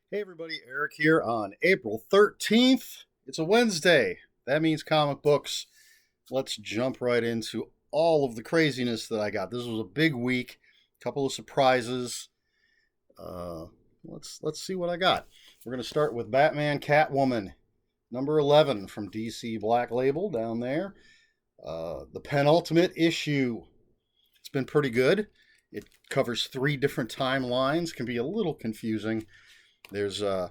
Hey everybody, Eric here on April 13th. It's a Wednesday. That means comic books. Let's jump right into all of the craziness that I got. This was a big week, a couple of surprises. Uh, let's see what I got. We're going to start with Batman Catwoman, number 11 from DC Black Label down there. The penultimate issue. It's been pretty good. It covers 3 different timelines, can be a little confusing. There's a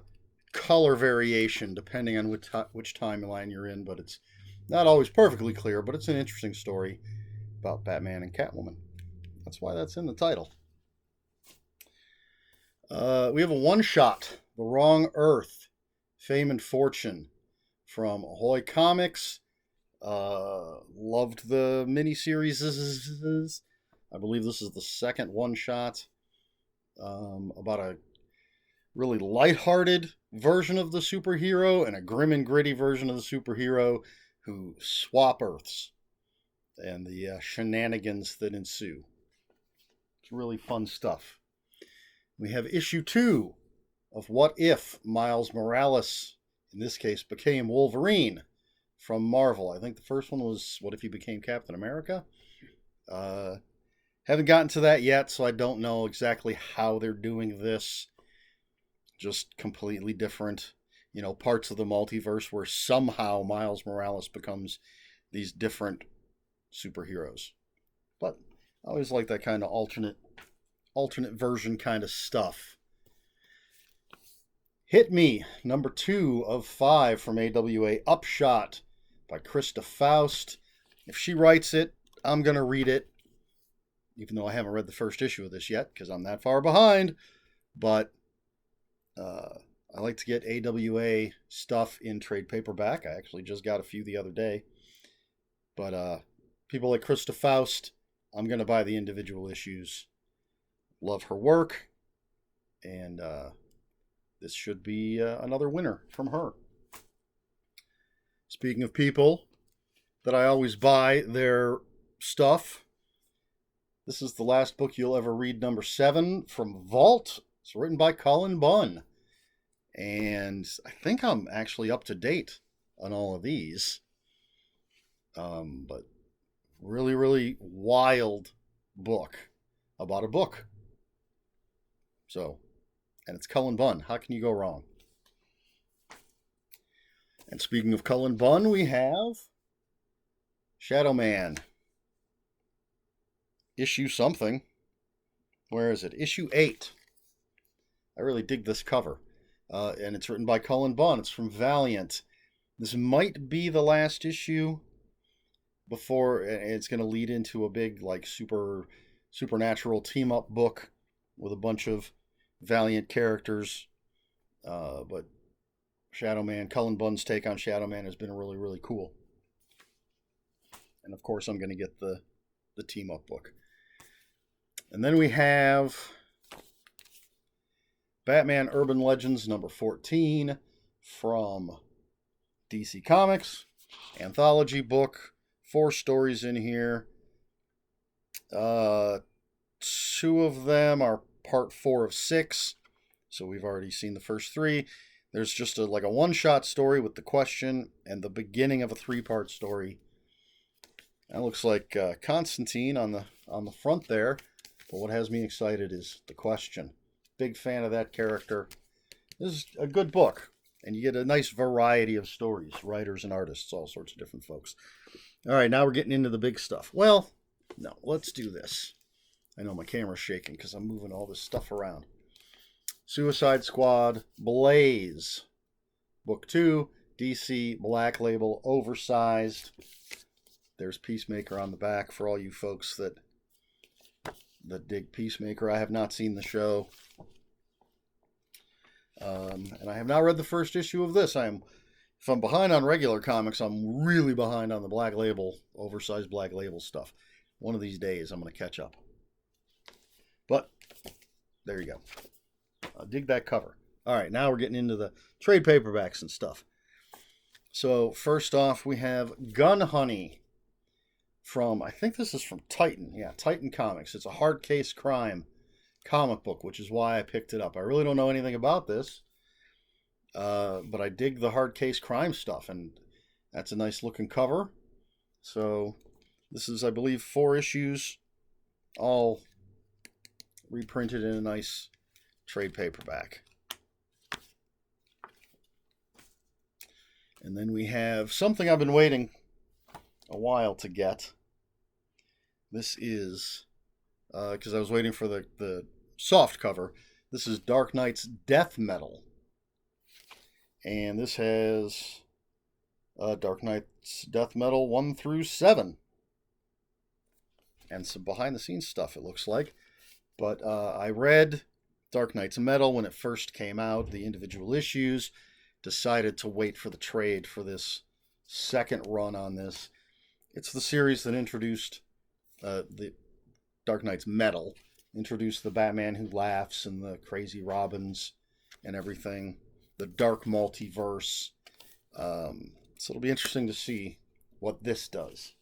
color variation depending on which timeline you're in, but it's not always perfectly clear. But it's an interesting story about Batman and Catwoman. That's why that's in the title. We have a one-shot, The Wrong Earth, Fame and Fortune, from Ahoy Comics. Loved the miniseries. I believe this is the second one-shot about a really lighthearted version of the superhero and a grim and gritty version of the superhero who swap Earths and the shenanigans that ensue. It's really fun stuff. We have issue 2 of What If Miles Morales, in this case, became Wolverine from Marvel. I think the first one was What If He Became Captain America? Haven't gotten to that yet, so I don't know exactly how they're doing this. Just completely different, parts of the multiverse where somehow Miles Morales becomes these different superheroes. But I always like that kind of alternate version kind of stuff. Hit Me, number 2 of 5 from AWA, Upshot by Krista Faust. If she writes it, I'm going to read it, even though I haven't read the first issue of this yet because I'm that far behind. But I like to get AWA stuff in trade paperback. I actually just got a few the other day. But people like Krista Faust, I'm going to buy the individual issues. Love her work. And this should be another winner from her. Speaking of people that I always buy their stuff, this is the last book you'll ever read, number 7 from Vault. It's written by Cullen Bunn. And I think I'm actually up to date on all of these. But really, really wild book about a book. So, and it's Cullen Bunn. How can you go wrong? And speaking of Cullen Bunn, we have Shadow Man. Issue something. Where is it? Issue 8. I really dig this cover. And it's written by Cullen Bunn. It's from Valiant. This might be the last issue before it's going to lead into a big supernatural team up book with a bunch of Valiant characters. But Shadow Man, Cullen Bunn's take on Shadow Man has been really, really cool. And of course, I'm going to get the team up book. And then we have Batman Urban Legends number 14 from DC Comics. Anthology book. 4 stories in here. 2 of them are part 4 of 6. So we've already seen the first 3. There's just a one-shot story with the question and the beginning of a 3-part story. That looks like Constantine on the front there. But what has me excited is the question. Big fan of that character. This is a good book, and you get a nice variety of stories, writers and artists, all sorts of different folks. All right, now we're getting into the big stuff. Well, no, let's do this. I know my camera's shaking because I'm moving all this stuff around. Suicide Squad Blaze, Book 2, DC Black Label, oversized. There's Peacemaker on the back for all you folks that dig Peacemaker. I have not seen the show. And I have not read the first issue of this. If I'm behind on regular comics, I'm really behind on the Black Label, oversized Black Label stuff. One of these days, I'm going to catch up. But there you go. Dig that cover. All right, now we're getting into the trade paperbacks and stuff. So first off, we have Gun Honey from, I think this is from Titan. Yeah, Titan Comics. It's a hard case crime comic book, which is why I picked it up. I really don't know anything about this. But I dig the hard case crime stuff, and that's a nice looking cover. So this is, I believe, 4 issues, all reprinted in a nice trade paperback. And then we have something I've been waiting a while to get. This is, because I was waiting for the soft cover. This is Dark Knight's Death Metal. And this has Dark Knight's Death Metal 1 through 7. And some behind the scenes stuff, it looks like. But I read Dark Knight's Metal when it first came out, the individual issues. Decided to wait for the trade for this second run on this. It's the series that introduced the Dark Knight's Metal, introduced the Batman Who Laughs and the Crazy Robins and everything, the Dark Multiverse. So it'll be interesting to see what this does.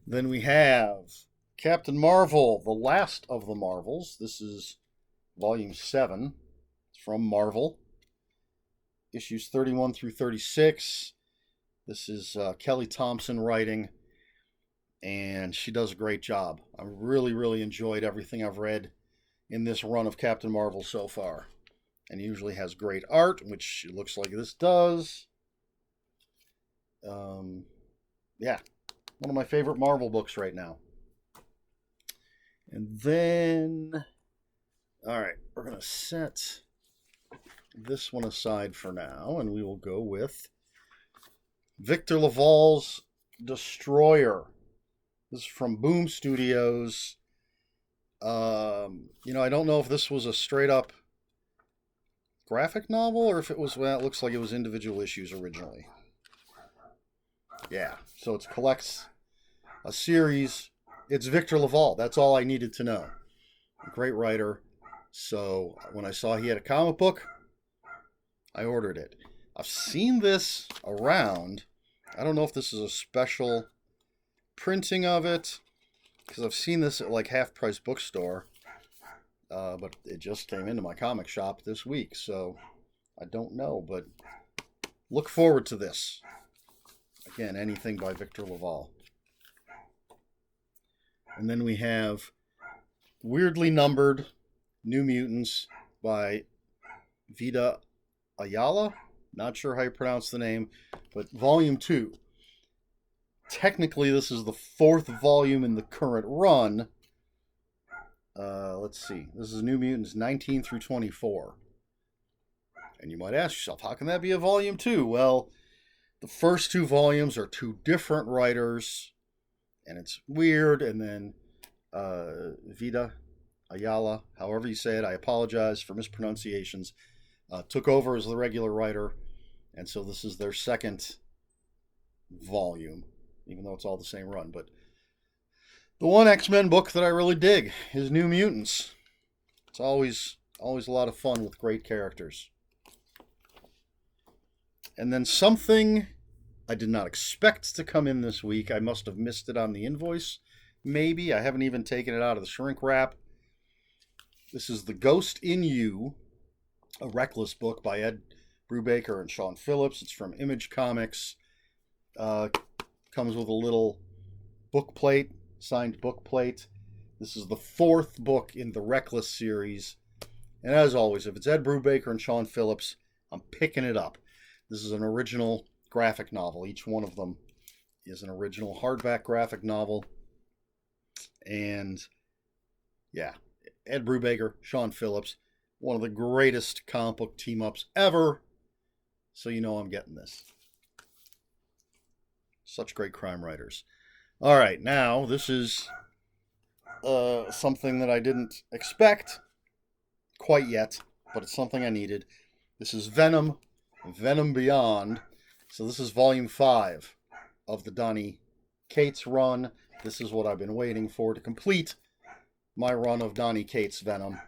Then we have Captain Marvel, the last of the Marvels. This is volume 7. From Marvel, issues 31 through 36. This is Kelly Thompson writing, and she does a great job. I really enjoyed everything I've read in this run of Captain Marvel so far. And usually has great art, which it looks like this does. Yeah, one of my favorite Marvel books right now. And then, all right, we're going to set this one aside for now, and we will go with Victor Laval's Destroyer. This is from Boom Studios. I don't know if this was a straight up graphic novel or if it was, well, it looks like it was individual issues originally. Yeah, so it collects a series. It's Victor Laval. That's all I needed to know. A great writer. So when I saw he had a comic book, I ordered it. I've seen this around. I don't know if this is a special printing of it, because I've seen this at like Half Price Bookstore, but it just came into my comic shop this week, so I don't know, but look forward to this. Again, anything by Victor Laval. And then we have weirdly numbered New Mutants by Vida Ayala. Not sure how you pronounce the name, but volume 2. Technically, this is the 4th volume in the current run. Let's see. This is New Mutants 19 through 24. And you might ask yourself, how can that be a volume 2? Well, the first 2 volumes are 2 different writers, and it's weird. And then Vida Ayala, however you say it, I apologize for mispronunciations, took over as the regular writer, and so this is their second volume, even though it's all the same run. But the one X-Men book that I really dig is New Mutants. It's always a lot of fun with great characters. And then something I did not expect to come in this week. I must have missed it on the invoice, maybe. I haven't even taken it out of the shrink wrap. This is The Ghost in You, a Reckless book by Ed Brubaker and Sean Phillips. It's from Image Comics. Comes with a little book plate, signed book plate. This is the 4th book in the Reckless series. And as always, if it's Ed Brubaker and Sean Phillips, I'm picking it up. This is an original graphic novel. Each one of them is an original hardback graphic novel. And yeah, Ed Brubaker, Sean Phillips, one of the greatest comic book team-ups ever. So you know I'm getting this. Such great crime writers. All right, now this is something that I didn't expect quite yet, but it's something I needed. This is Venom Beyond. So this is volume 5 of the Donny Cates run. This is what I've been waiting for to complete my run of Donny Cates Venom.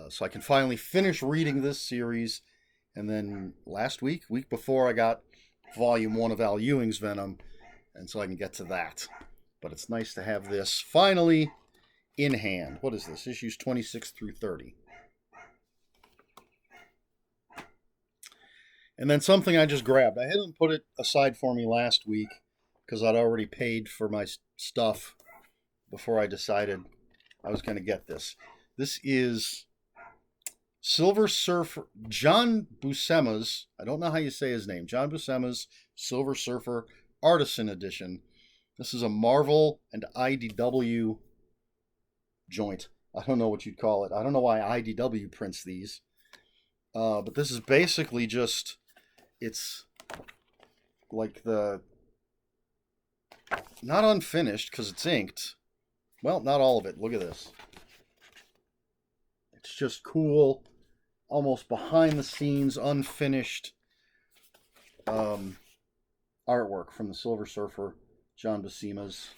So I can finally finish reading this series. And then week before, I got volume 1 of Al Ewing's Venom. And so I can get to that. But it's nice to have this finally in hand. What is this? Issues 26 through 30. And then something I just grabbed. I had them put it aside for me last week because I'd already paid for my stuff before I decided I was going to get this. This is Silver Surfer, John Buscema's, I don't know how you say his name, John Buscema's Silver Surfer Artisan Edition. This is a Marvel and IDW joint. I don't know what you'd call it. I don't know why IDW prints these. But this is basically just, it's like the, not unfinished because it's inked. Well, not all of it. Look at this. It's just cool, almost behind the scenes, unfinished artwork from the Silver Surfer, John Buscema's.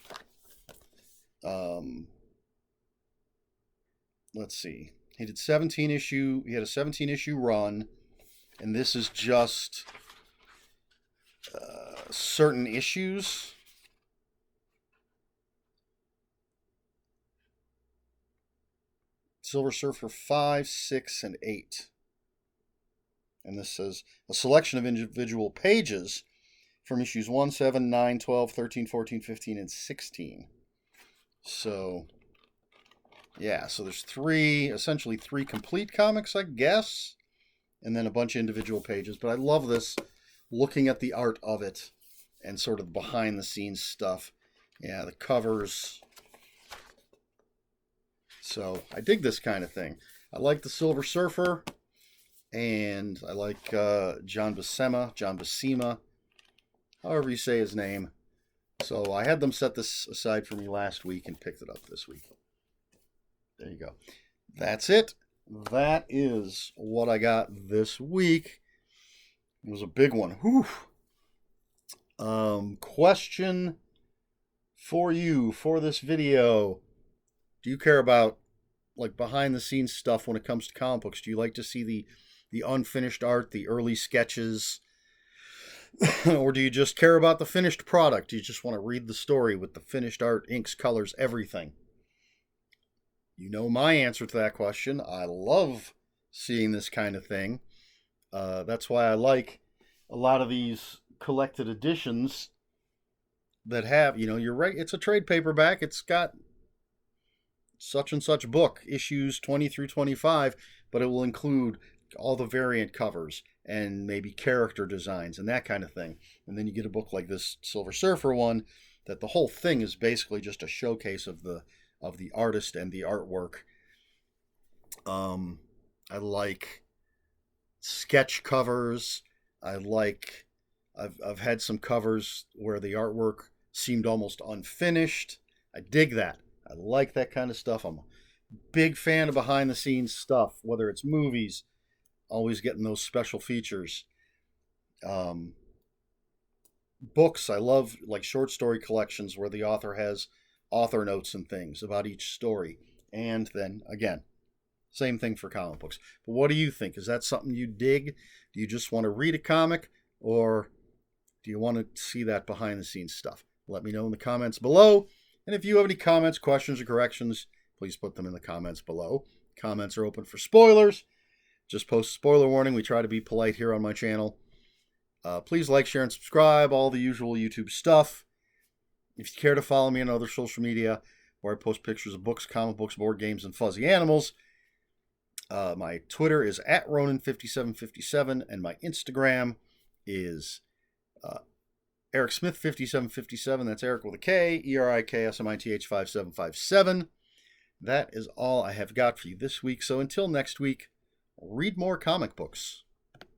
Let's see. He had a 17 issue run, and this is just certain issues. Silver Surfer 5, 6, and 8. And this says a selection of individual pages from issues 1, 7, 9, 12, 13, 14, 15, and 16. So, yeah, so there's essentially three complete comics, I guess, and then a bunch of individual pages. But I love this, looking at the art of it and sort of behind the scenes stuff. Yeah, the covers. So I dig this kind of thing. I like the Silver Surfer, and I like John Buscema, however you say his name. So I had them set this aside for me last week and picked it up this week. There you go. That's it. That is what I got this week. It was a big one. Whew. Question for you for this video. Do you care about like behind the scenes stuff when it comes to comic books? Do you like to see the unfinished art, the early sketches? Or do you just care about the finished product? Do you just want to read the story with the finished art, inks, colors, everything? You know my answer to that question. I love seeing this kind of thing. That's why I like a lot of these collected editions that have, you're right, it's a trade paperback. It's got such and such book, issues 20 through 25, but it will include all the variant covers and maybe character designs and that kind of thing. And then you get a book like this Silver Surfer one that the whole thing is basically just a showcase of the artist and the artwork. I like sketch covers. I've had some covers where the artwork seemed almost unfinished. I dig that. I like that kind of stuff. I'm a big fan of behind the scenes stuff, whether it's movies, always getting those special features. Books, I love like short story collections where the author has author notes and things about each story. And then again, same thing for comic books. But what do you think? Is that something you dig? Do you just want to read a comic, or do you want to see that behind the scenes stuff? Let me know in the comments below. And if you have any comments, questions, or corrections, please put them in the comments below. Comments are open for spoilers. Just post a spoiler warning. We try to be polite here on my channel. Please like, share, and subscribe. All the usual YouTube stuff. If you care to follow me on other social media, where I post pictures of books, comic books, board games, and fuzzy animals, my Twitter is @Ronin5757, and my Instagram is Eric Smith 5757. That's Eric with a K, ERIKSMITH 5757. That is all I have got for you this week. So until next week, read more comic books.